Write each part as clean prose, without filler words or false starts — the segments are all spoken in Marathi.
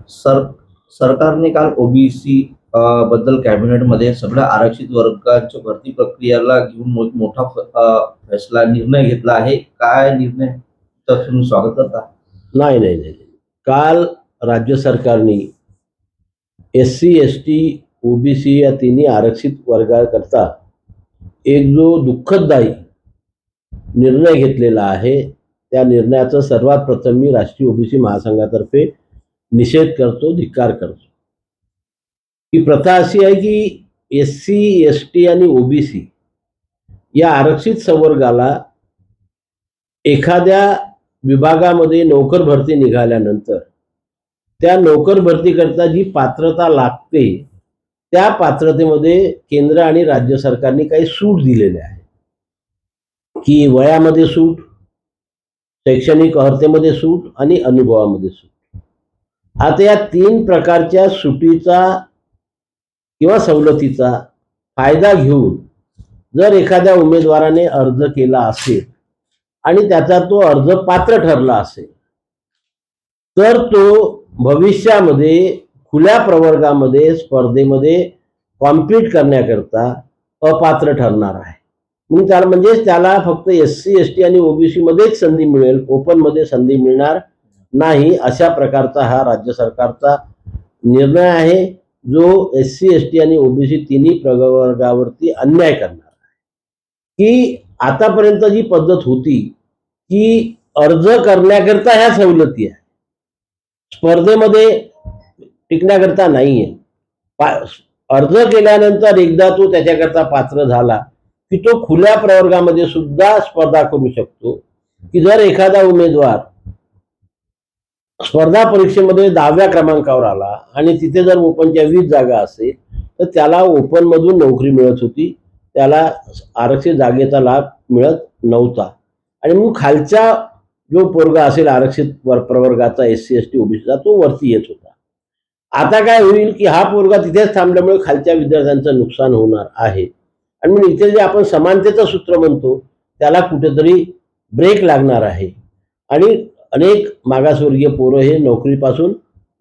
सर सरकारने काल ओबीसी बद्दल कॅबिनेटमध्ये सगळ्या आरक्षित वर्गाच्या भरती प्रक्रियेला घेऊन मोठा फैसला निर्णय घेतला आहे. काय निर्णय तर तुम्ही स्वागत करता? नाही नाही नाही काल राज्य सरकारने SC ST OBC या तिन्ही आरक्षित वर्गाकरता एक जो दुःखदायी निर्णय घेतलेला आहे, त्या निर्णयाचा सर्वात प्रथम मी राष्ट्रीय ओबीसी महासंघातर्फे निषेध करतो, धिक्कार करतो. ही प्रथा अशी आहे की SC ST आणि OBC या आरक्षित संवर्गाला एखाद्या विभागामध्ये नोकर भरती निघाल्यानंतर त्या नोकर भरतीकरता जी पात्रता लागते त्या पात्रतेमध्ये केंद्र आणि राज्य सरकारने काही सूट दिलेले आहे की वयामध्ये सूट, शैक्षणिक अर्हतेमध्ये सूट आणि अनुभवामध्ये सूट. आता या तीन प्रकारच्या सुटीचा किंवा सवलतीचा फायदा घेऊन जर एखाद्या उमेदवाराने अर्ज केला असेल आणि त्याचा तो अर्ज पात्र ठरला असेल तर तो भविष्यामध्ये खुल्या प्रवर्गामध्ये स्पर्धेमध्ये कॉम्पीट करण्याकरता अपात्र ठरणार आहे. म्हणून त्याला म्हणजे त्याला फक्त SC ST आणि OBC मध्येच संधी मिळेल, ओपन मध्ये संधी मिळणार नाही, अशा प्रकारचा हा राज्य सरकारचा निर्णय आहे जो SC ST आणि OBC तिन्ही प्रवर्गावरती अन्याय करणार आहे. की आतापर्यंत जी पद्धत होती की अर्ज करण्याकरता ह्या सवलती आहे, स्पर्धेमध्ये टिकण्याकरता नाहीये. अर्ज केल्यानंतर एकदा तो त्याच्याकरता पात्र झाला की तो खुल्या प्रवर्गामध्ये सुद्धा स्पर्धा करू शकतो. की जर एखादा उमेदवार स्पर्धा परीक्षेमध्ये 10व्या क्रमांकावर आला आणि तिथे जर ओपनच्या 20 जागा असेल तर त्याला ओपन मधून नोकरी मिळत होती, त्याला आरक्षित जागेचा लाभ मिळत नव्हता. आणि मग खालच्या जो पोरगा असेल आरक्षित प्रवर्गाचा SC ST OBCचा तो वरती येत होता. आता काय होईल की हा पोरगा तिथेच थांबल्यामुळे खालच्या विद्यार्थ्यांचं नुकसान होणार आहे. आणि मग इथे जे आपण समानतेचं सूत्र म्हणतो त्याला कुठेतरी ब्रेक लागणार आहे आणि अनेक मागासवर्गीय पोरं हे नोकरीपासून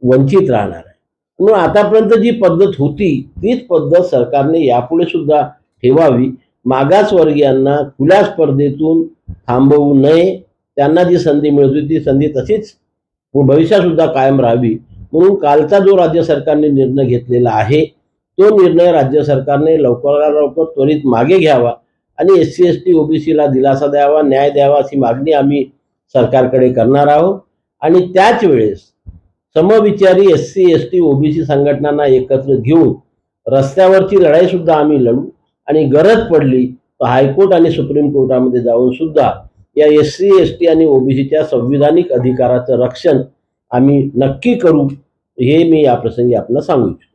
वंचित राहणार आहे. म्हणून आतापर्यंत जी पद्धत होती तीच पद्धत सरकारने यापुढे सुद्धा ठेवावी. मागासवर्गीयांना खुल्या स्पर्धेतून थांबवू नये, त्यांना जी संधी मिळत होती ती संधी तशीच भविष्यात सुद्धा कायम राहावी. म्हणून कालचा जो राज्य सरकारने निर्णय घेतलेला आहे तो निर्णय राज्य सरकारने लवकरात लवकर त्वरित मागे घ्यावा आणि SC ST OBC ला दिलासा द्यावा, न्याय द्यावा अशी मागणी आम्ही सरकारकडे करणार आहोत. आणि त्याच वेळेस समविचारी SC ST OBC संघटनांना एकत्र घेऊन रस्त्यावरची लढाई सुद्धा आम्ही लढू आणि गरज पडली तर हायकोर्ट आणि सुप्रीम कोर्टामध्ये जाऊन सुद्धा या SC ST आणि OBCच्या संविधानिक अधिकाराचं रक्षण आम्ही नक्की करू, हे मी या प्रसंगी आपल्याला सांगू इच्छितो.